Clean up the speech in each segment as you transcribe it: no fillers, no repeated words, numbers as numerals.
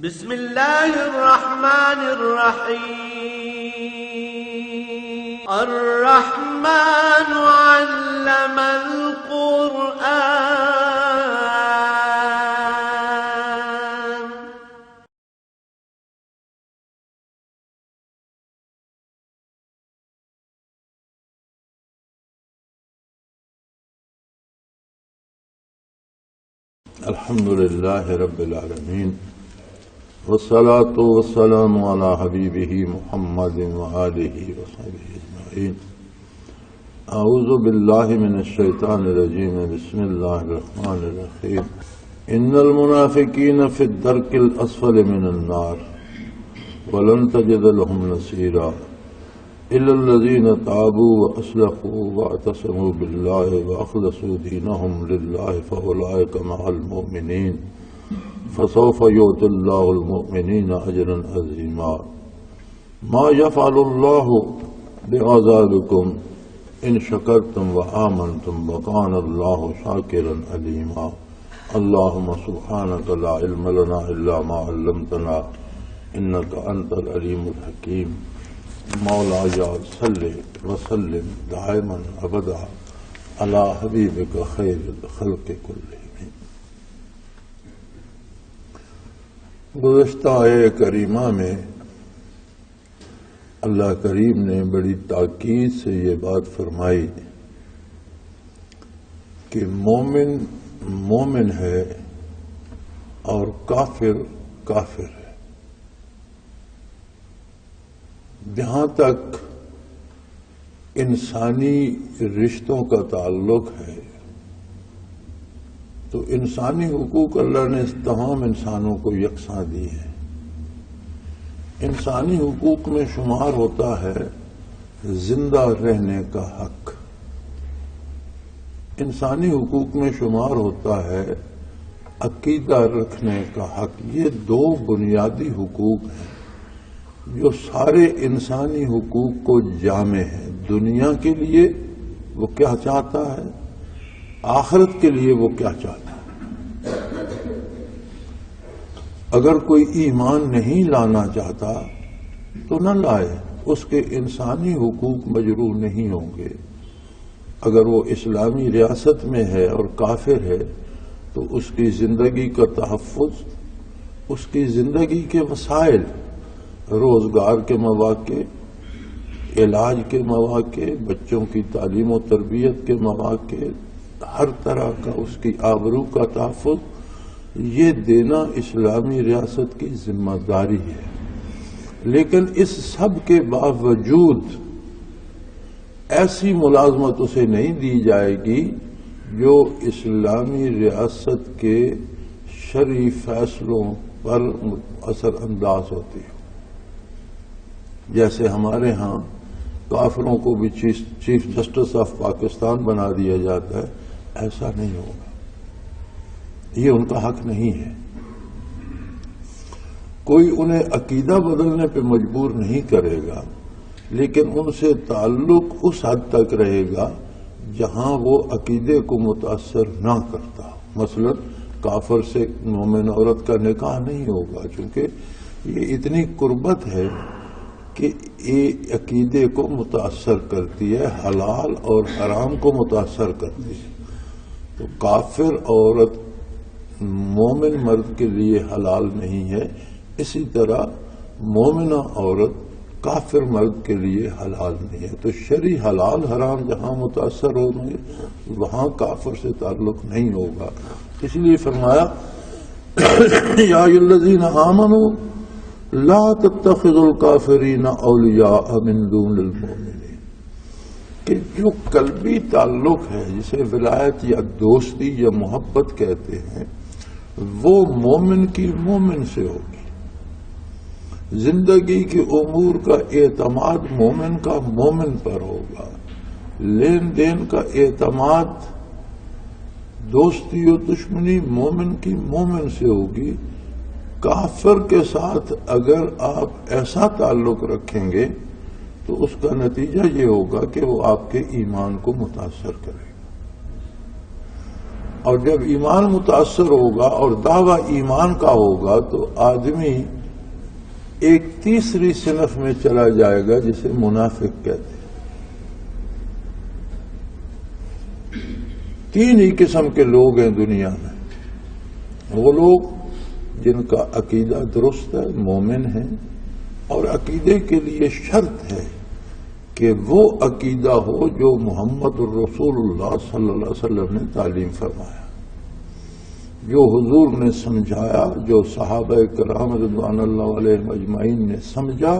بسم الله الرحمن الرحيم. الرحمن علم القرآن. الحمد لله رب العالمين والصلاة والسلام على حبيبه محمد وآله وصحبه أجمعين. أعوذ بالله من الشيطان الرجيم. بسم الله الرحمن الرحيم. إن المنافقين في الدرك الأسفل من النار ولن تجد لهم نصيرا إلا الذين تابوا وأصلحوا واعتصموا بالله وأخلصوا دينهم لله فأولئك مع المؤمنين فسوف يؤتي الله المؤمنين أجرا عظيما. ما يفعل الله بعذابكم إن شكرتم وآمنتم وكان الله شاكرا عليما. اللهم سبحانك لا علم لنا إلا ما علمتنا إنك أنت العليم الحكيم. مولاي صل وسلم دائما ابدا على حبیبک خیر الخلق کلہم. گزشتہ آیہ کریمہ میں اللہ کریم نے بڑی تاکید سے یہ بات فرمائی کہ مومن مومن ہے اور کافر کافر ہے. جہاں تک انسانی رشتوں کا تعلق ہے تو انسانی حقوق اللہ نے تمام انسانوں کو یکساں دی ہیں. انسانی حقوق میں شمار ہوتا ہے زندہ رہنے کا حق، انسانی حقوق میں شمار ہوتا ہے عقیدہ رکھنے کا حق. یہ دو بنیادی حقوق ہیں جو سارے انسانی حقوق کو جامع ہے. دنیا کے لیے وہ کیا چاہتا ہے، آخرت کے لیے وہ کیا چاہتا ہے. اگر کوئی ایمان نہیں لانا چاہتا تو نہ لائے، اس کے انسانی حقوق مجروح نہیں ہوں گے. اگر وہ اسلامی ریاست میں ہے اور کافر ہے تو اس کی زندگی کا تحفظ، اس کی زندگی کے وسائل، روزگار کے مواقع، علاج کے مواقع، بچوں کی تعلیم و تربیت کے مواقع، ہر طرح کا اس کی آبرو کا تحفظ، یہ دینا اسلامی ریاست کی ذمہ داری ہے. لیکن اس سب کے باوجود ایسی ملازمت اسے نہیں دی جائے گی جو اسلامی ریاست کے شرعی فیصلوں پر اثر انداز ہوتی ہے. جیسے ہمارے ہاں کافروں کو بھی چیف جسٹس آف پاکستان بنا دیا جاتا ہے، ایسا نہیں ہوگا. یہ ان کا حق نہیں ہے. کوئی انہیں عقیدہ بدلنے پہ مجبور نہیں کرے گا، لیکن ان سے تعلق اس حد تک رہے گا جہاں وہ عقیدے کو متاثر نہ کرتا. مثلا کافر سے مومن عورت کا نکاح نہیں ہوگا، چونکہ یہ اتنی قربت ہے کہ یہ عقیدے کو متاثر کرتی ہے، حلال اور حرام کو متاثر کرتی ہے. تو کافر عورت مومن مرد کے لیے حلال نہیں ہے، اسی طرح مومنہ عورت کافر مرد کے لیے حلال نہیں ہے. تو شرعی حلال حرام جہاں متاثر ہوں گے وہاں کافر سے تعلق نہیں ہوگا. اس لیے فرمایا یا ایھا الذین آمنوا لا تتخذوا الکافرین اولیاء من دون المؤمنین. کہ جو قلبی تعلق ہے جسے ولایت یا دوستی یا محبت کہتے ہیں وہ مومن کی مومن سے ہوگی. زندگی کے امور کا اعتماد مومن کا مومن پر ہوگا. لین دین کا اعتماد، دوستی و دشمنی مومن کی مومن سے ہوگی. کافر کے ساتھ اگر آپ ایسا تعلق رکھیں گے تو اس کا نتیجہ یہ ہوگا کہ وہ آپ کے ایمان کو متاثر کرے گا. اور جب ایمان متاثر ہوگا اور دعویٰ ایمان کا ہوگا تو آدمی ایک تیسری صنف میں چلا جائے گا جسے منافق کہتے ہیں۔ تین ہی قسم کے لوگ ہیں دنیا میں، وہ لوگ جن کا عقیدہ درست ہے، مومن ہیں، اور عقیدے کے لیے شرط ہے کہ وہ عقیدہ ہو جو محمد الرسول اللہ صلی اللہ علیہ وسلم نے تعلیم فرمایا، جو حضور نے سمجھایا، جو صحابہ کرام رضوان اللہ علیہم اجمعین نے سمجھا،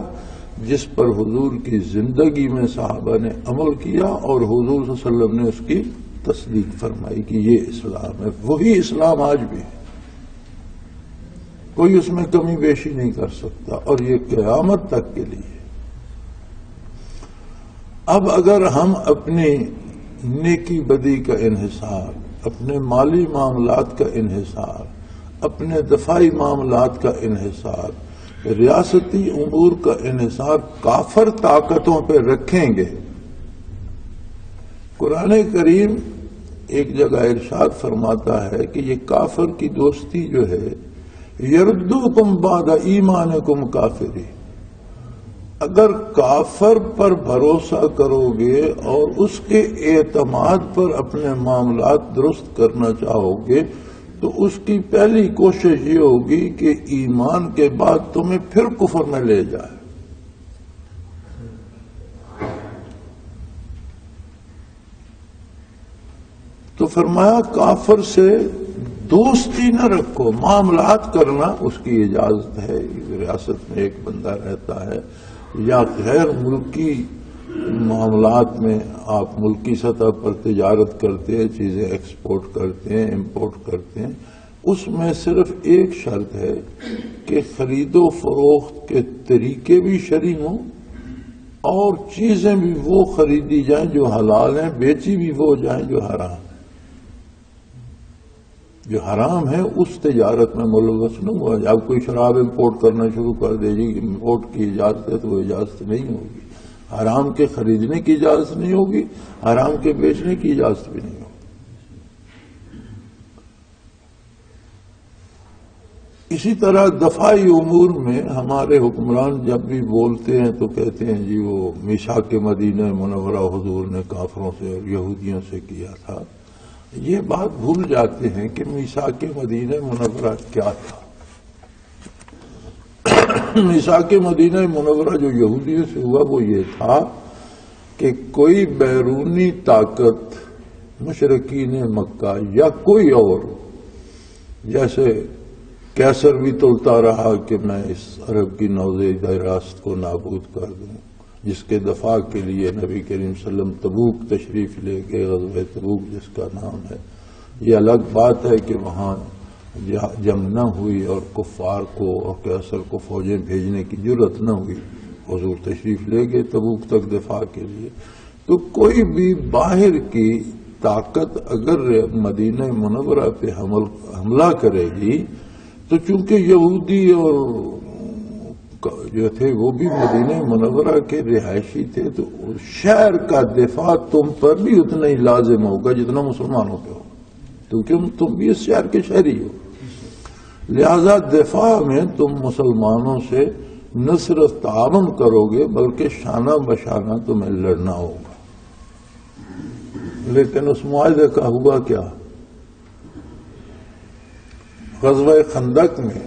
جس پر حضور کی زندگی میں صحابہ نے عمل کیا اور حضور صلی اللہ علیہ وسلم نے اس کی تصدیق فرمائی کہ یہ اسلام ہے۔ وہی اسلام آج بھی ہے، کوئی اس میں کمی بیشی نہیں کر سکتا، اور یہ قیامت تک کے لیے۔ اب اگر ہم اپنی نیکی بدی کا انحصار، اپنے مالی معاملات کا انحصار، اپنے دفاعی معاملات کا انحصار، ریاستی امور کا انحصار کافر طاقتوں پہ رکھیں گے، قرآن کریم ایک جگہ ارشاد فرماتا ہے کہ یہ کافر کی دوستی جو ہے، یردوکم بعد ایمانکم کافری، اگر کافر پر بھروسہ کرو گے اور اس کے اعتماد پر اپنے معاملات درست کرنا چاہو گے تو اس کی پہلی کوشش یہ ہوگی کہ ایمان کے بعد تمہیں پھر کفر میں لے جائے۔ تو فرمایا کافر سے دوستی نہ رکھو، معاملات کرنا اس کی اجازت ہے۔ ریاست میں ایک بندہ رہتا ہے یا غیر ملکی معاملات میں آپ ملکی سطح پر تجارت کرتے ہیں، چیزیں ایکسپورٹ کرتے ہیں، امپورٹ کرتے ہیں، اس میں صرف ایک شرط ہے کہ خرید و فروخت کے طریقے بھی شرعی ہوں اور چیزیں بھی وہ خریدی جائیں جو حلال ہیں، بیچی بھی وہ جائیں جو حرام ہیں۔ جو حرام ہے اس تجارت میں ملوث نہ ہوا۔ اب کوئی شراب امپورٹ کرنا شروع کر دے جی، امپورٹ کی اجازت ہے تو وہ اجازت نہیں ہوگی، حرام کے خریدنے کی اجازت نہیں ہوگی، حرام کے بیچنے کی اجازت بھی نہیں ہوگی۔ اسی طرح دفاعی امور میں ہمارے حکمران جب بھی بولتے ہیں تو کہتے ہیں جی وہ میثاق مدینہ منورہ حضور نے کافروں سے اور یہودیوں سے کیا تھا۔ یہ بات بھول جاتے ہیں کہ میثاق مدینہ منورہ کیا تھا۔ میثاق مدینہ منورہ جو یہودیوں سے ہوا وہ یہ تھا کہ کوئی بیرونی طاقت مشرکین مکہ یا کوئی اور، جیسے کیسر بھی تلتا رہا کہ میں اس عرب کی نوزائیدہ راست کو نابود کر دوں، جس کے دفاع کے لیے نبی کریم صلی اللہ علیہ وسلم تبوک تشریف لے گئے، غزوہ تبوک جس کا نام ہے۔ یہ الگ بات ہے کہ وہاں جنگ نہ ہوئی اور کفار کو اور کیسر کو فوجیں بھیجنے کی جرت نہ ہوئی، حضور تشریف لے گئے تبوک تک دفاع کے لیے۔ تو کوئی بھی باہر کی طاقت اگر مدینہ منورہ پہ حملہ کرے گی تو چونکہ یہودی اور جو تھے وہ بھی مدینہ منورہ کے رہائشی تھے، تو شہر کا دفاع تم پر بھی اتنا ہی لازم ہوگا جتنا مسلمانوں پہ ہو، کیونکہ تم بھی اس شہر کے شہری ہو۔ لہذا دفاع میں تم مسلمانوں سے نہ صرف تعاون کرو گے بلکہ شانہ بشانہ تمہیں لڑنا ہوگا۔ لیکن اس معاہدے کا ہوا کیا؟ غزوہ خندق میں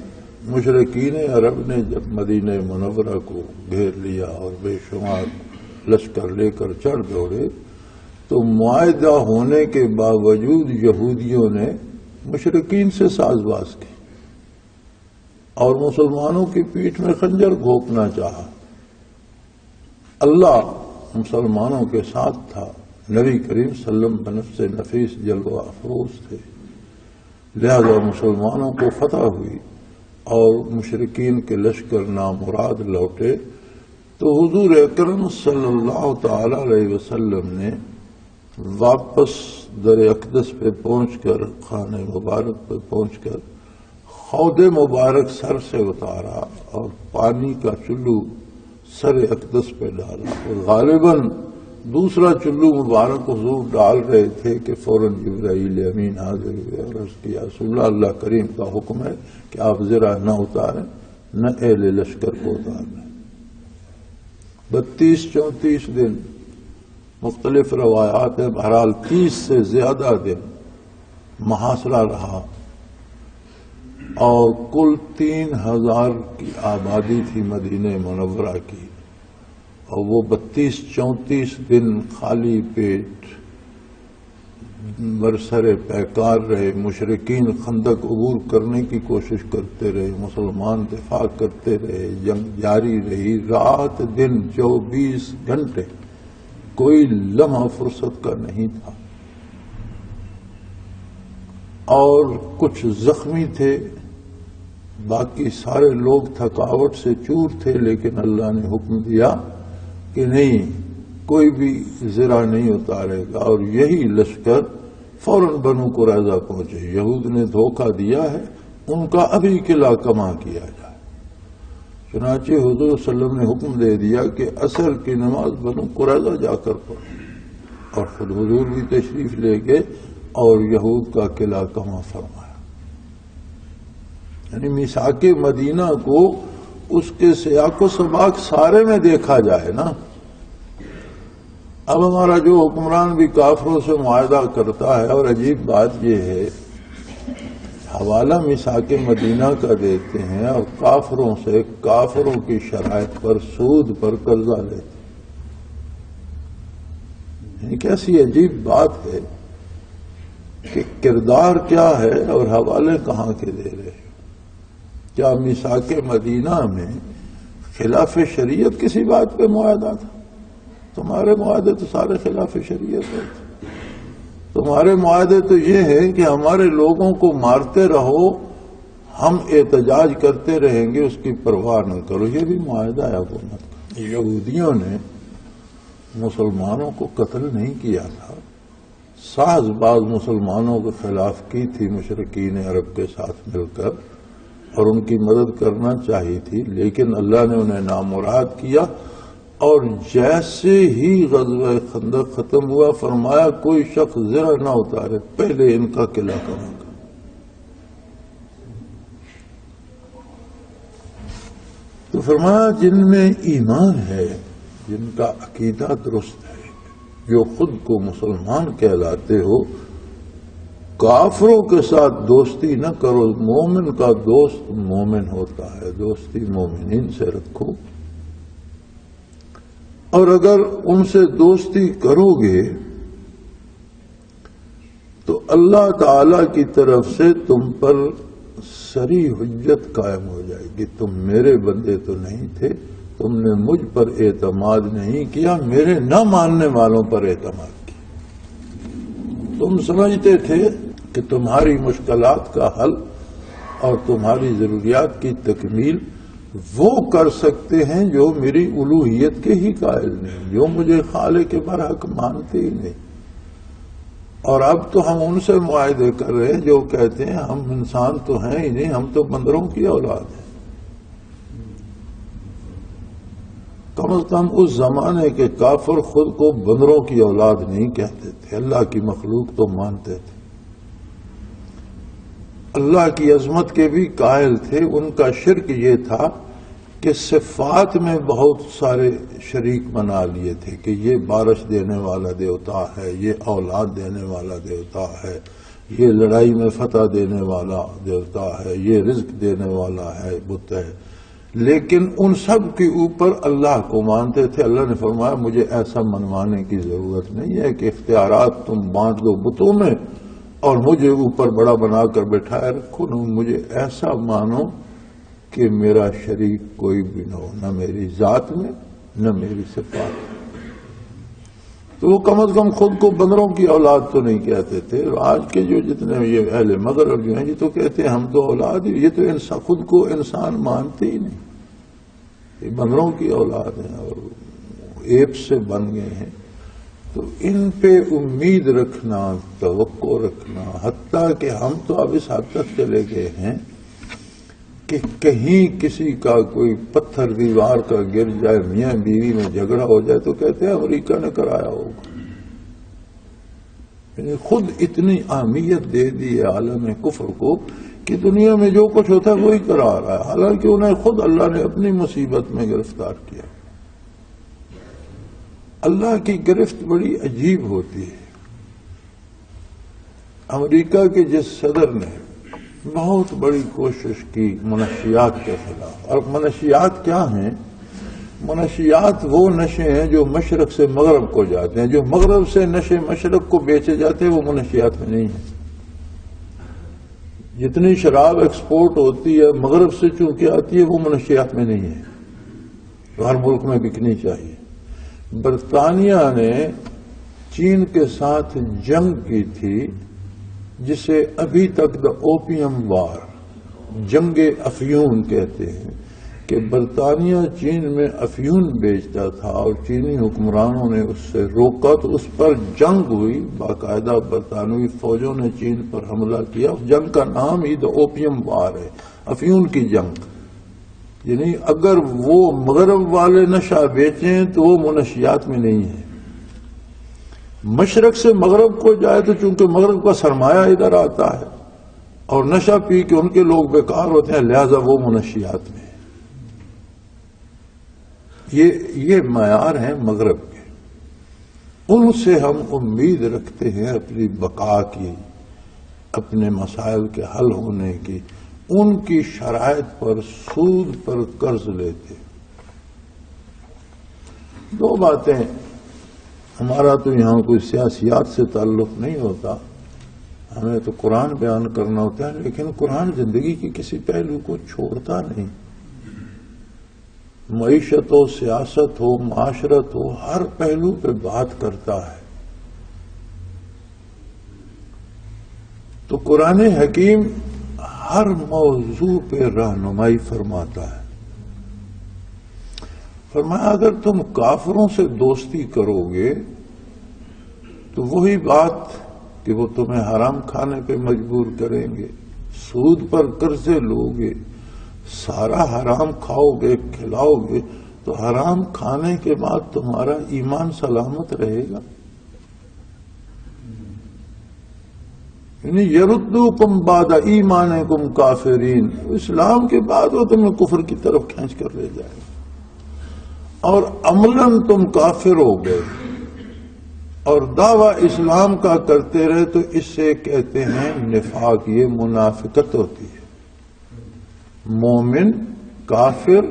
مشرکین عرب نے جب مدینہ منورہ کو گھیر لیا اور بے شمار لشکر لے کر چڑھ دوڑے تو معاہدہ ہونے کے باوجود یہودیوں نے مشرکین سے ساز باز کی اور مسلمانوں کی پیٹھ میں خنجر گھونپنا چاہا۔ اللہ مسلمانوں کے ساتھ تھا، نبی کریم صلی اللہ علیہ وسلم بنفس نفیس جلوہ افروز تھے، لہذا مسلمانوں کو فتح ہوئی اور مشرکین کے لشکر نامراد لوٹے۔ تو حضور اکرم صلی اللہ تعالی علیہ وسلم نے واپس در اقدس پہ پہنچ کر، خانہ مبارک پہ پہنچ کر خود مبارک سر سے اتارا اور پانی کا چلو سر اقدس پہ ڈالا، اور غالباً دوسرا چلو مبارک حضور ڈال رہے تھے کہ فوراً جبرائیل امین حاضر ہوئے اور عرض کیا رسول اللہ، اللہ کریم کا حکم ہے کہ آپ ذرا نہ اتاریں، نہ اہل لشکر کو اتاریں۔ 32-34 دن مختلف روایات ہیں، بہرحال 30 سے زیادہ دن محاصرہ رہا، اور کل 3000 کی آبادی تھی مدینہ منورہ کی، اور وہ 32-34 دن خالی پیٹ برسر پیکار رہے۔ مشرکین خندق عبور کرنے کی کوشش کرتے رہے، مسلمان دفاع کرتے رہے، جنگ جاری رہی، رات دن 24 گھنٹے، کوئی لمحہ فرصت کا نہیں تھا۔ اور کچھ زخمی تھے، باقی سارے لوگ تھکاوٹ سے چور تھے، لیکن اللہ نے حکم دیا کہ نہیں، کوئی بھی زرہ نہیں اتارے گا، اور یہی لشکر فوراً بنو قریظہ پہنچے۔ یہود نے دھوکہ دیا ہے، ان کا ابھی قلعہ کما کیا جائے۔ چنانچہ حضور صلی اللہ علیہ وسلم نے حکم دے دیا کہ عصر کی نماز بنو قریظہ جا کر پڑھو، اور خود حضور بھی تشریف لے گئے اور یہود کا قلعہ کما فرمایا۔ یعنی میثاق مدینہ کو اس کے سیاق و سباق سارے میں دیکھا جائے نا۔ اب ہمارا جو حکمران بھی کافروں سے معاہدہ کرتا ہے، اور عجیب بات یہ ہے، حوالہ میثاق مدینہ کا دیتے ہیں اور کافروں سے کافروں کی شرائط پر سود پر قرضہ لیتے ہیں۔ کیسی عجیب بات ہے کہ کردار کیا ہے اور حوالے کہاں کے دے رہے ہیں۔ کیا میثاق مدینہ میں خلاف شریعت کسی بات پہ معاہدہ تھا؟ تمہارے معاہدے تو سارے خلاف شریعت ہیں۔ تمہارے معاہدے تو یہ ہے کہ ہمارے لوگوں کو مارتے رہو، ہم احتجاج کرتے رہیں گے، اس کی پرواہ نہ کرو۔ یہ بھی معاہدہ ہے حکومت کا۔ یہودیوں نے مسلمانوں کو قتل نہیں کیا تھا، ساز باز مسلمانوں کے خلاف کی تھی مشرکین عرب کے ساتھ مل کر، اور ان کی مدد کرنا چاہی تھی، لیکن اللہ نے انہیں نامراد کیا۔ اور جیسے ہی غزوہ خندق ختم ہوا، فرمایا کوئی شخص ذرا نہ اتارے، پہلے ان کا قلعہ کما کر۔ تو فرمایا جن میں ایمان ہے، جن کا عقیدہ درست ہے، جو خود کو مسلمان کہلاتے ہو، کافروں کے ساتھ دوستی نہ کرو۔ مومن کا دوست مومن ہوتا ہے، دوستی مومنین سے رکھو، اور اگر ان سے دوستی کرو گے تو اللہ تعالی کی طرف سے تم پر سری حجت قائم ہو جائے گی۔ تم میرے بندے تو نہیں تھے، تم نے مجھ پر اعتماد نہیں کیا، میرے نہ ماننے والوں پر اعتماد کیا۔ تم سمجھتے تھے کہ تمہاری مشکلات کا حل اور تمہاری ضروریات کی تکمیل وہ کر سکتے ہیں جو میری الوہیت کے ہی قائل نہیں، جو مجھے خالق کے برحق مانتے ہی نہیں۔ اور اب تو ہم ان سے معاہدے کر رہے ہیں جو کہتے ہیں ہم انسان تو ہیں ہی نہیں، ہم تو بندروں کی اولاد ہیں۔ کم از کم اس زمانے کے کافر خود کو بندروں کی اولاد نہیں کہتے تھے، اللہ کی مخلوق تو مانتے تھے، اللہ کی عظمت کے بھی قائل تھے۔ ان کا شرک یہ تھا کہ صفات میں بہت سارے شریک بنا لیے تھے کہ یہ بارش دینے والا دیوتا ہے، یہ اولاد دینے والا دیوتا ہے، یہ لڑائی میں فتح دینے والا دیوتا ہے، یہ رزق دینے والا ہے، بت ہے، لیکن ان سب کے اوپر اللہ کو مانتے تھے۔ اللہ نے فرمایا مجھے ایسا منوانے کی ضرورت نہیں ہے کہ اختیارات تم بانٹ دو بتوں میں اور مجھے اوپر بڑا بنا کر بٹھائے رکھو، نہ مجھے ایسا مانو کہ میرا شریک کوئی بھی نہ ہو، نہ میری ذات میں نہ میری صفات میں۔ تو وہ کم از کم خود کو بندروں کی اولاد تو نہیں کہتے تھے۔ آج کے جو جتنے یہ اہل مغرب جو ہیں یہ تو کہتے ہیں ہم تو اولاد ہی، یہ تو خود کو انسان مانتے ہی نہیں، یہ بندروں کی اولاد ہیں اور ایپ سے بن گئے ہیں۔ تو ان پہ امید رکھنا، توقع رکھنا، حتیٰ کہ ہم تو اب اس حد تک چلے گئے ہیں کہ کہیں کسی کا کوئی پتھر دیوار کا گر جائے، میاں بیوی میں جھگڑا ہو جائے تو کہتے ہیں امریکہ نے کرایا ہوگا. یعنی خود اتنی اہمیت دے دی ہے عالم کفر کو کہ دنیا میں جو کچھ ہوتا ہے وہی کرا رہا ہے، حالانکہ انہیں خود اللہ نے اپنی مصیبت میں گرفتار کیا. اللہ کی گرفت بڑی عجیب ہوتی ہے. امریکہ کے جس صدر نے بہت بڑی کوشش کی منشیات کے خلاف، اور منشیات کیا ہیں؟ منشیات وہ نشے ہیں جو مشرق سے مغرب کو جاتے ہیں. جو مغرب سے نشے مشرق کو بیچے جاتے ہیں وہ منشیات میں نہیں ہیں. جتنی شراب ایکسپورٹ ہوتی ہے مغرب سے چونکہ آتی ہے وہ منشیات میں نہیں ہے، ہر ملک میں بکنی چاہیے. برطانیہ نے چین کے ساتھ جنگ کی تھی جسے ابھی تک دا اوپیم وار، جنگ افیون کہتے ہیں، کہ برطانیہ چین میں افیون بیچتا تھا اور چینی حکمرانوں نے اس سے روکا تو اس پر جنگ ہوئی. باقاعدہ برطانوی فوجوں نے چین پر حملہ کیا. اس جنگ کا نام ہی دا اوپیم وار ہے، افیون کی جنگ. یعنی اگر وہ مغرب والے نشہ بیچیں تو وہ منشیات میں نہیں ہے. مشرق سے مغرب کو جائے تو چونکہ مغرب کا سرمایہ ادھر آتا ہے اور نشہ پی کے ان کے لوگ بیکار ہوتے ہیں، لہذا وہ منشیات میں ہے. یہ معیار ہیں مغرب کے. ان سے ہم امید رکھتے ہیں اپنی بقا کی، اپنے مسائل کے حل ہونے کی. ان کی شرائط پر سود پر قرض لیتے. دو باتیں، ہمارا تو یہاں کوئی سیاسیات سے تعلق نہیں ہوتا، ہمیں تو قرآن بیان کرنا ہوتا ہے، لیکن قرآن زندگی کی کسی پہلو کو چھوڑتا نہیں. معیشت ہو، سیاست ہو، معاشرت ہو، ہر پہلو پہ بات کرتا ہے. تو قرآن حکیم ہر موضوع پہ رہنمائی فرماتا ہے. فرمایا اگر تم کافروں سے دوستی کرو گے تو وہی بات کہ وہ تمہیں حرام کھانے پہ مجبور کریں گے، سود پر قرضے لو گے، سارا حرام کھاؤ گے، کھلاؤ گے، تو حرام کھانے کے بعد تمہارا ایمان سلامت رہے گا؟ یعنی یردوکم بعد ایمانکم کافرین، اسلام کے بعد وہ تمہیں کفر کی طرف کھینچ کر لے جائے گا. اور عملاً تم کافر ہو گئے اور دعویٰ اسلام کا کرتے رہے تو اس سے کہتے ہیں نفاق. یہ منافقت ہوتی ہے. مومن، کافر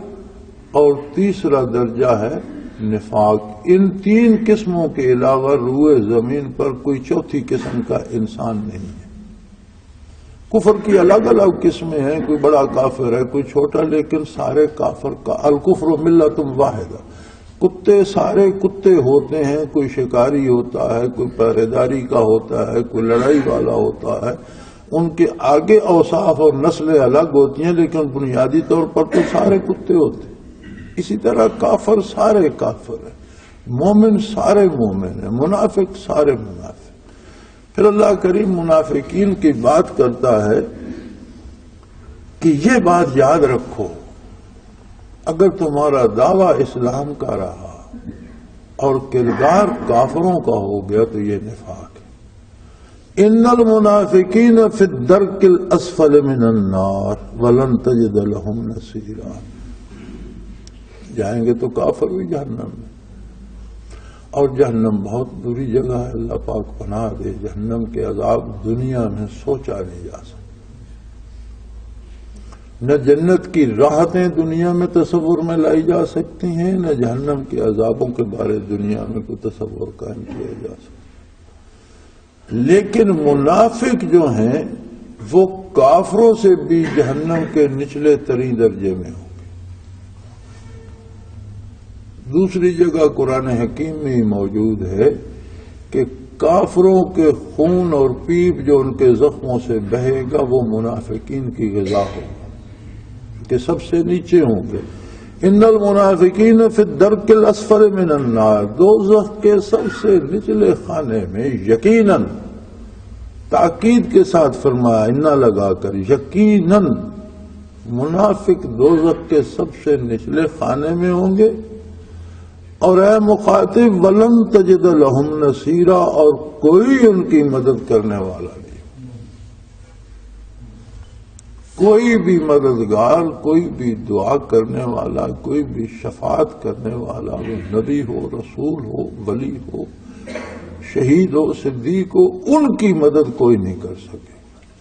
اور تیسرا درجہ ہے نفاق. ان تین قسموں کے علاوہ روئے زمین پر کوئی چوتھی قسم کا انسان نہیں ہے. کفر کی الگ الگ قسمیں ہیں، کوئی بڑا کافر ہے، کوئی چھوٹا، لیکن سارے کافر کا الکفر ملت واحدہ. کتے سارے کتے ہوتے ہیں، کوئی شکاری ہوتا ہے، کوئی پہرے داری کا ہوتا ہے، کوئی لڑائی والا ہوتا ہے. ان کے آگے اوصاف اور نسلیں الگ ہوتی ہیں لیکن بنیادی طور پر تو سارے کتے ہوتے ہیں. اسی طرح کافر سارے کافر ہیں، مومن سارے مومن ہیں، منافق سارے منافق. پھر اللہ کریم منافقین کی بات کرتا ہے کہ یہ بات یاد رکھو، اگر تمہارا دعویٰ اسلام کا رہا اور کردار کافروں کا ہو گیا تو یہ نفاق ہے. ان المنافقین فی الدرک الاسفل من النار ولن تجد لهم نصیرا. جائیں گے تو کافر بھی جہنم میں، اور جہنم بہت بری جگہ ہے. اللہ پاک پناہ دے. جہنم کے عذاب دنیا میں سوچا نہیں جا سکتا. نہ جنت کی راحتیں دنیا میں تصور میں لائی جا سکتی ہیں، نہ جہنم کے عذابوں کے بارے دنیا میں کوئی تصور قائم کیا جا سکتا. لیکن منافق جو ہیں وہ کافروں سے بھی جہنم کے نچلے ترین درجے میں ہوں گے. دوسری جگہ قرآن حکیم میں ہی موجود ہے کہ کافروں کے خون اور پیپ جو ان کے زخموں سے بہے گا وہ منافقین کی غذا ہوگا، کہ سب سے نیچے ہوں گے. ان المنافقین فی الدرک الاسفل من النار، دوزخ کے سب سے نچلے خانے میں. یقیناً تاکید کے ساتھ فرمایا، انا لگا کر، یقیناً منافق دوزخ کے سب سے نچلے خانے میں ہوں گے، اور اے مخاطب ولن تجد لہم نصیرا، اور کوئی ان کی مدد کرنے والا نہیں، کوئی بھی مددگار، کوئی بھی دعا کرنے والا، کوئی بھی شفاعت کرنے والا، وہ نبی ہو، رسول ہو، ولی ہو، شہید ہو، صدیق ہو، ان کی مدد کوئی نہیں کر سکے،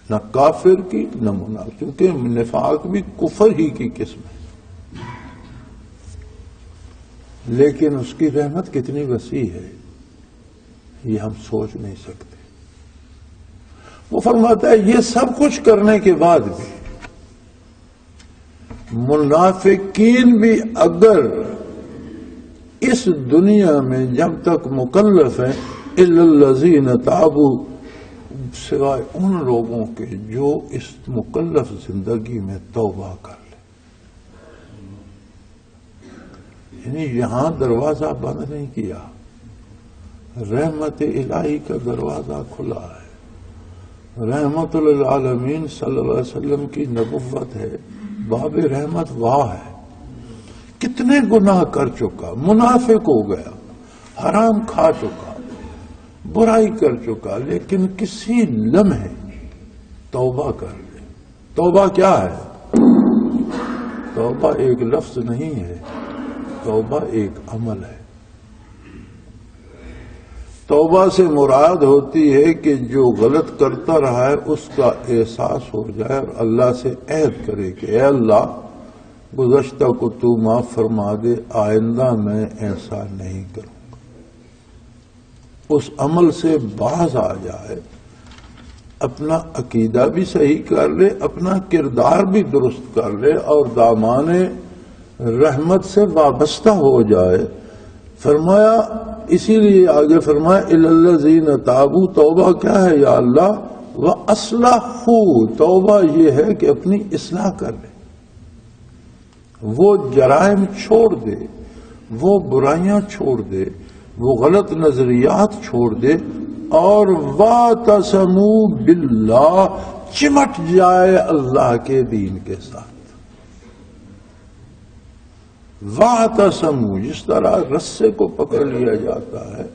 نہ کافر کی نہ منافق، کیونکہ نفاق بھی کفر ہی کی قسم ہے، لیکن اس کی رحمت کتنی وسیع ہے یہ ہم سوچ نہیں سکتے۔ وہ فرماتا ہے یہ سب کچھ کرنے کے بعد بھی منافقین بھی اگر اس دنیا میں جب تک مکلف ہیں الا الذین تابوا، سوائے ان لوگوں کے جو اس مکلف زندگی میں توبہ کر لیں، یعنی یہاں دروازہ بند نہیں کیا، رحمت الہی کا دروازہ کھلا ہے، رحمت للعالمین صلی اللہ علیہ وسلم کی نبوت ہے، باب رحمت واہ ہے، کتنے گناہ کر چکا، منافق ہو گیا، حرام کھا چکا، برائی کر چکا، لیکن کسی لمحے توبہ کر لے۔ توبہ کیا ہے؟ توبہ ایک لفظ نہیں ہے، توبہ ایک عمل ہے۔ توبہ سے مراد ہوتی ہے کہ جو غلط کرتا رہا ہے اس کا احساس ہو جائے اور اللہ سے عہد کرے کہ اے اللہ گزشتہ کو تو معاف فرما دے، آئندہ میں ایسا نہیں کروں گا، اس عمل سے باز آ جائے، اپنا عقیدہ بھی صحیح کر لے، اپنا کردار بھی درست کر لے اور دامان رحمت سے وابستہ ہو جائے۔ فرمایا اسی لیے آگے فرمایا الا الذین تابوا، توبہ کیا ہے یا اللہ، واصلحوا، توبہ یہ ہے کہ اپنی اصلاح کر لے، وہ جرائم چھوڑ دے، وہ برائیاں چھوڑ دے، وہ غلط نظریات چھوڑ دے، اور واعتصموا باللہ، چمٹ جائے اللہ کے دین کے ساتھ۔ واعتصموا، جس طرح رسے کو پکڑ لیا جاتا ہے،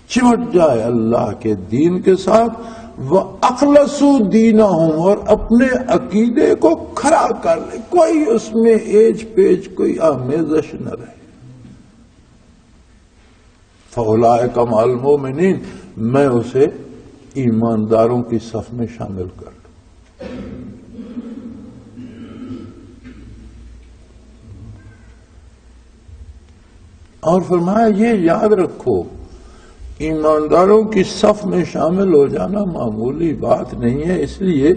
چمٹ جائے اللہ کے دین کے ساتھ، وَأَخْلَصُوا دِينَهُمْ، اور اپنے عقیدے کو کھڑا کر لے، کوئی اس میں ایج پیچ، کوئی آمیزش نہ رہے۔ فَأُولَٰئِكَ مَعَ الْمُؤْمِنِينَ، میں اسے ایمانداروں کی صف میں شامل کر لوں۔ اور فرمایا یہ یاد رکھو، ایمانداروں کی صف میں شامل ہو جانا معمولی بات نہیں ہے، اس لیے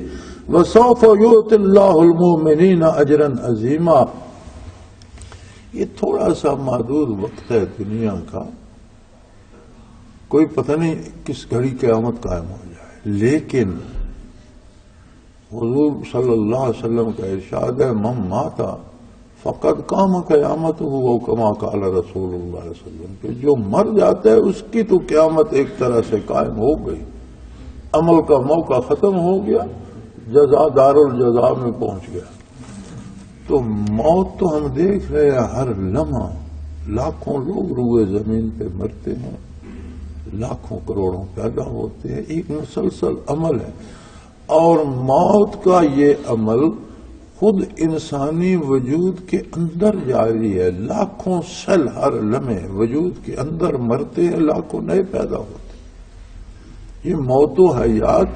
وَسَوْفَ يُؤْتِ اللَّهُ الْمُؤْمِنِينَ أَجْرًا عَظِيمًا، یہ تھوڑا سا محدود وقت ہے دنیا کا، کوئی پتہ نہیں کس گھڑی قیامت قائم ہو جائے، لیکن حضور صلی اللہ علیہ وسلم کا ارشاد ہے من مات فقد قام قیامت ہو کما قال رسول اللہ علیہ وسلم، کہ جو مر جاتا ہے اس کی تو قیامت ایک طرح سے قائم ہو گئی، عمل کا موقع ختم ہو گیا، جزا دار الجزا میں پہنچ گیا۔ تو موت تو ہم دیکھ رہے ہیں ہر لمحہ، لاکھوں لوگ روئے زمین پہ مرتے ہیں، لاکھوں کروڑوں پیدا ہوتے ہیں، ایک مسلسل عمل ہے، اور موت کا یہ عمل خود انسانی وجود کے اندر جاری ہے، لاکھوں سیل ہر لمحے وجود کے اندر مرتے ہیں، لاکھوں نئے پیدا ہوتے ہیں، یہ موت و حیات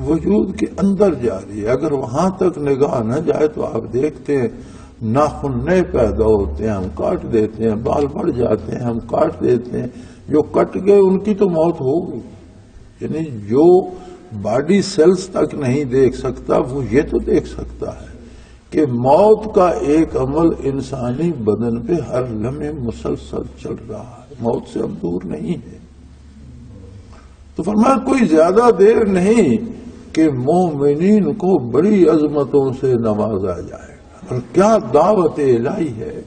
وجود کے اندر جاری ہے۔ اگر وہاں تک نگاہ نہ جائے تو آپ دیکھتے ہیں ناخن نئے پیدا ہوتے ہیں، ہم کاٹ دیتے ہیں، بال بڑھ جاتے ہیں، ہم کاٹ دیتے ہیں، جو کٹ گئے ان کی تو موت ہو گئی، یعنی جو باڈی سیلز تک نہیں دیکھ سکتا وہ یہ تو دیکھ سکتا ہے کہ موت کا ایک عمل انسانی بدن پہ ہر لمحے مسلسل چل رہا ہے، موت سے ہم دور نہیں ہے۔ تو فرمایا کوئی زیادہ دیر نہیں کہ مومنین کو بڑی عظمتوں سے نوازا جائے گا، اور کیا دعوت الہی ہے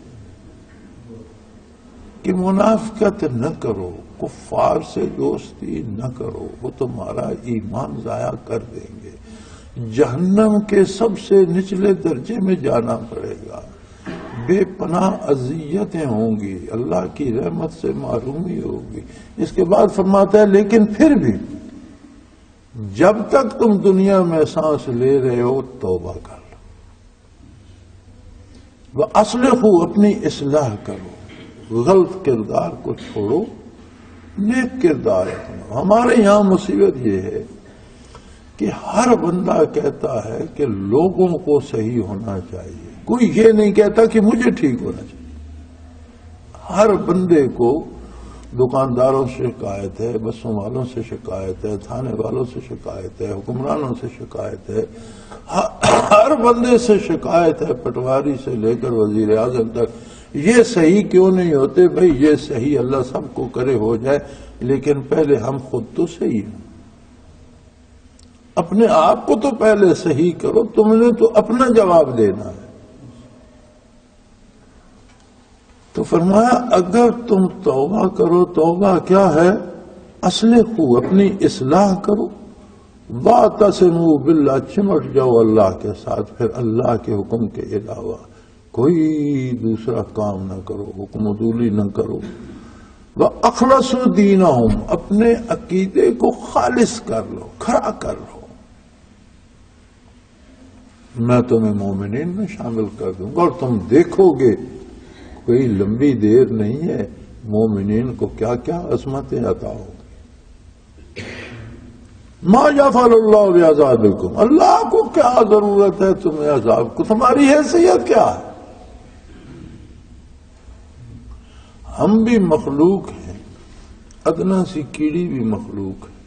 کہ منافقت نہ کرو، کفار سے دوستی نہ کرو، وہ تمہارا ایمان ضائع کر دیں گے۔ جہنم کے سب سے نچلے درجے میں جانا پڑے گا، بے پناہ اذیتیں ہوں گی، اللہ کی رحمت سے محرومی ہوگی۔ اس کے بعد فرماتا ہے لیکن پھر بھی جب تک تم دنیا میں سانس لے رہے ہو توبہ کر لو، وَأَصْلِحُوا اپنی اصلاح کرو، غلط کردار کو چھوڑو، نیک کردار اپناؤ۔ ہمارے یہاں مصیبت یہ ہے کہ ہر بندہ کہتا ہے کہ لوگوں کو صحیح ہونا چاہیے، کوئی یہ نہیں کہتا کہ مجھے ٹھیک ہونا چاہیے۔ ہر بندے کو دکانداروں سے شکایت ہے، بسوں والوں سے شکایت ہے، تھانے والوں سے شکایت ہے، حکمرانوں سے شکایت ہے، ہر بندے سے شکایت ہے، پٹواری سے لے کر وزیر اعظم تک۔ یہ صحیح کیوں نہیں ہوتے؟ بھئی یہ صحیح اللہ سب کو کرے ہو جائے، لیکن پہلے ہم خود تو صحیح ہوں، اپنے آپ کو تو پہلے صحیح کرو، تم نے تو اپنا جواب دینا ہے۔ تو فرمایا اگر تم توبہ کرو، توبہ کیا ہے؟ اصلحوا اپنی اصلاح کرو، واعتصموا باللہ چمٹ جاؤ اللہ کے ساتھ، پھر اللہ کے حکم کے علاوہ کوئی دوسرا کام نہ کرو، حکم عدولی نہ کرو۔ وَأَخْلَصُوا دِينَهُمْ اپنے عقیدے کو خالص کر لو، کھڑا کر لو، میں تمہیں مومنین میں شامل کر دوں گا، اور تم دیکھو گے کوئی لمبی دیر نہیں ہے مومنین کو کیا کیا عظمتیں عطا ہوگی۔ ما یفعل اللہ بعذابکم، اللہ کو کیا ضرورت ہے تمہیں عذاب کو، تمہاری حیثیت کیا ہے؟ ہم بھی مخلوق ہیں، ادنا سی کیڑی بھی مخلوق ہے،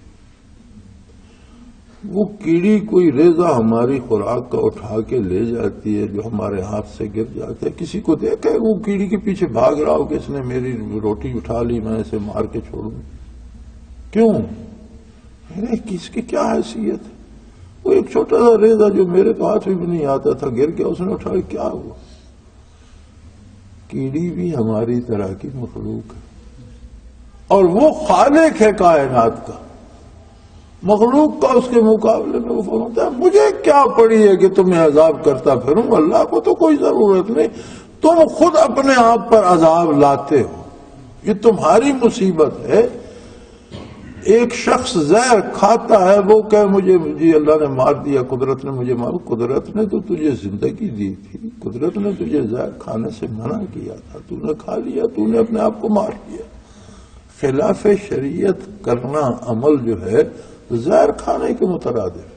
وہ کیڑی کوئی ریزہ ہماری خوراک کا اٹھا کے لے جاتی ہے جو ہمارے ہاتھ سے گر جاتا ہے، کسی کو دیکھے وہ کیڑی کے پیچھے بھاگ رہا ہو کہ اس نے میری روٹی اٹھا لی، میں اسے مار کے چھوڑوں؟ کیوں؟ کس کی کیا حیثیت ہے؟ وہ ایک چھوٹا سا ریزہ جو میرے تو ہاتھ میں بھی نہیں آتا تھا گر گیا، اس نے اٹھا کیا ہوا؟ کیڑی بھی ہماری طرح کی مخلوق ہے، اور وہ خالق ہے کائنات کا، مخلوق کا اس کے مقابلے میں وہ فرماتا ہے مجھے کیا پڑی ہے کہ تمہیں عذاب کرتا پھروں، اللہ کو تو کوئی ضرورت نہیں، تم خود اپنے آپ پر عذاب لاتے ہو، یہ تمہاری مصیبت ہے۔ ایک شخص زہر کھاتا ہے، وہ کہ مجھے اللہ نے مار دیا، قدرت نے مجھے مار، قدرت نے تو تجھے زندگی دی تھی، قدرت نے تجھے زہر کھانے سے منع کیا تھا، تو نے کھا لیا، تو نے اپنے آپ کو مار لیا۔ خلاف شریعت کرنا عمل جو ہے زہر کھانے کے مترادف۔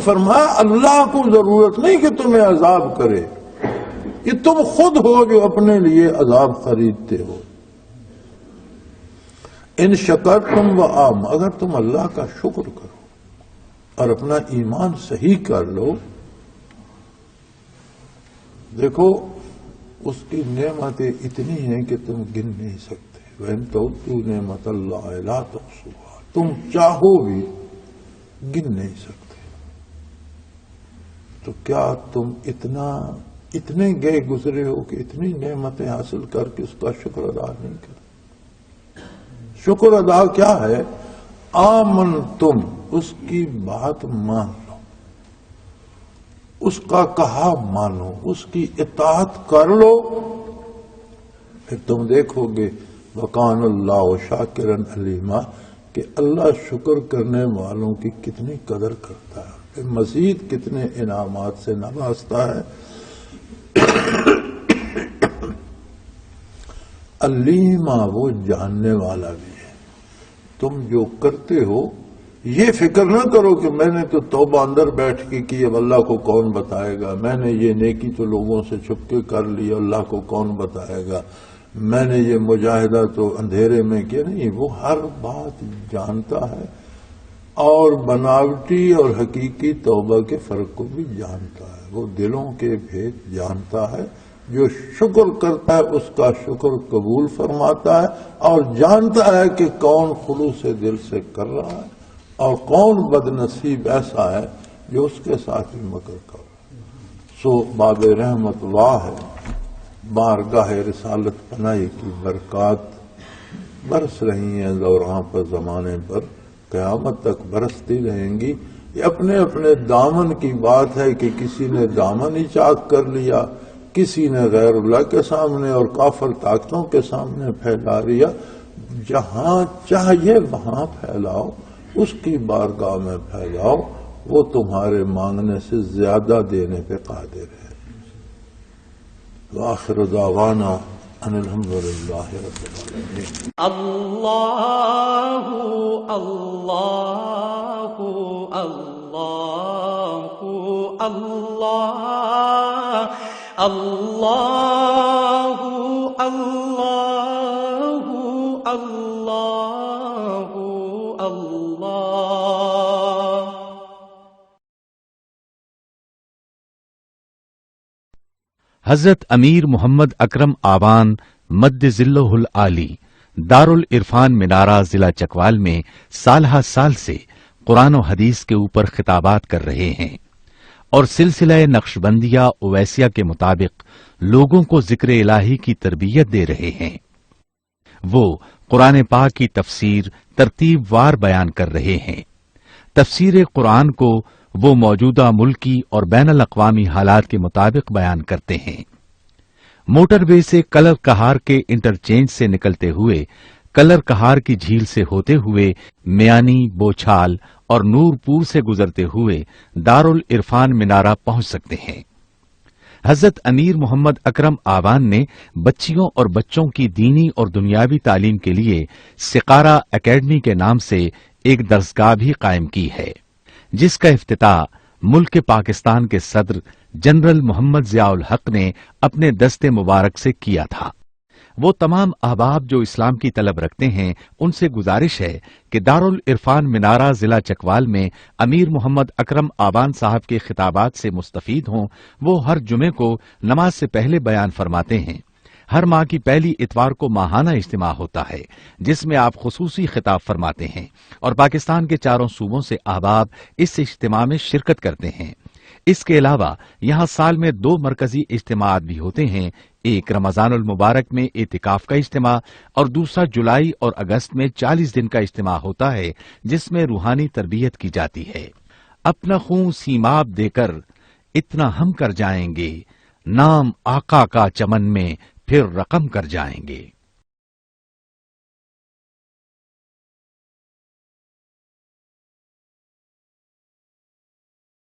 فرمایا اللہ کو ضرورت نہیں کہ تمہیں عذاب کرے، یہ تم خود ہو جو اپنے لیے عذاب خریدتے ہو۔ ان شکرتم وآمنتم اگر تم اللہ کا شکر کرو اور اپنا ایمان صحیح کر لو، دیکھو اس کی نعمتیں اتنی ہیں کہ تم گن نہیں سکتے۔ وَإِن تَعُدُّوا نِعْمَتَ اللَّهِ لَا تُحْصُوهَا تم چاہو بھی گن نہیں سکتے۔ تو کیا تم اتنے گئے گزرے ہو کہ اتنی نعمتیں حاصل کر کے اس کا شکر ادا نہیں کرتے؟ شکر ادا کیا ہے؟ آمن تم اس کی بات مان لو، اس کا کہا مانو، اس کی اطاعت کر لو، پھر تم دیکھو گے وَقَانَ اللَّهُ شَاكِرًا عَلِيمًا کہ اللہ شکر کرنے والوں کی کتنی قدر کرتا ہے، پھر مزید کتنے انعامات سے نوازتا ہے۔ علیما وہ جاننے والا بھی ہے۔ تم جو کرتے ہو یہ فکر نہ کرو کہ میں نے تو توبہ اندر بیٹھ کے کی، اب اللہ کو کون بتائے گا، میں نے یہ نیکی تو لوگوں سے چھپ کے کر لی، اللہ کو کون بتائے گا، میں نے یہ مجاہدہ تو اندھیرے میں کیا۔ نہیں، وہ ہر بات جانتا ہے، اور بناوٹی اور حقیقی توبہ کے فرق کو بھی جانتا ہے، وہ دلوں کے بھید جانتا ہے۔ جو شکر کرتا ہے اس کا شکر قبول فرماتا ہے، اور جانتا ہے کہ کون خلوص دل سے کر رہا ہے اور کون بد نصیب ایسا ہے جو اس کے ساتھ بھی مکر کر رہا ہے۔ سو باب رحمت اللہ ہے، بارگاہ رسالت پناہی کی برکات برس رہی ہیں دوران پر، زمانے پر، قیامت تک برستی رہیں گی۔ یہ اپنے اپنے دامن کی بات ہے کہ کسی نے دامن ہی چاک کر لیا، کسی نے غیر اللہ کے سامنے اور کافر طاقتوں کے سامنے پھیلا لیا۔ جہاں چاہیے وہاں پھیلاؤ، اس کی بارگاہ میں پھیلاؤ، وہ تمہارے مانگنے سے زیادہ دینے پہ قادر ہے۔ وآخر دعوانا ان الحمدللہ رب العالمین۔ اللہ اللہ اللہ اللہ اللہ اللہ اللہ اللہ۔ حضرت امیر محمد اکرم آوان مد ذلہ العالی دارالعرفان منارہ ضلع چکوال میں سالہ سال سے قرآن و حدیث کے اوپر خطابات کر رہے ہیں اور سلسلہ نقشبندیہ اویسیہ کے مطابق لوگوں کو ذکر الہی کی تربیت دے رہے ہیں۔ وہ قرآن پاک کی تفسیر ترتیب وار بیان کر رہے ہیں۔ تفسیر قرآن کو وہ موجودہ ملکی اور بین الاقوامی حالات کے مطابق بیان کرتے ہیں۔ موٹر وے سے کلر کہار کے انٹرچینج سے نکلتے ہوئے، کلر کہار کی جھیل سے ہوتے ہوئے، میانی، بوچھال اور نور پور سے گزرتے ہوئے دارالعرفان منارہ پہنچ سکتے ہیں۔ حضرت امیر محمد اکرم آوان نے بچیوں اور بچوں کی دینی اور دنیاوی تعلیم کے لیے سقارہ اکیڈمی کے نام سے ایک درسگاہ بھی قائم کی ہے، جس کا افتتاح ملک پاکستان کے صدر جنرل محمد ضیاء الحق نے اپنے دست مبارک سے کیا تھا۔ وہ تمام احباب جو اسلام کی طلب رکھتے ہیں ان سے گزارش ہے کہ دارالعرفان منارہ ضلع چکوال میں امیر محمد اکرم آوان صاحب کے خطابات سے مستفید ہوں۔ وہ ہر جمعے کو نماز سے پہلے بیان فرماتے ہیں۔ ہر ماہ کی پہلی اتوار کو ماہانہ اجتماع ہوتا ہے جس میں آپ خصوصی خطاب فرماتے ہیں اور پاکستان کے چاروں صوبوں سے احباب اس اجتماع میں شرکت کرتے ہیں۔ اس کے علاوہ یہاں سال میں 2 مرکزی اجتماعات بھی ہوتے ہیں، ایک رمضان المبارک میں اعتکاف کا اجتماع اور دوسرا جولائی اور اگست میں 40 دن کا اجتماع ہوتا ہے جس میں روحانی تربیت کی جاتی ہے۔ اپنا خون سیماب دے کر اتنا ہم کر جائیں گے، نام آقا کا چمن میں پھر رقم کر جائیں گے۔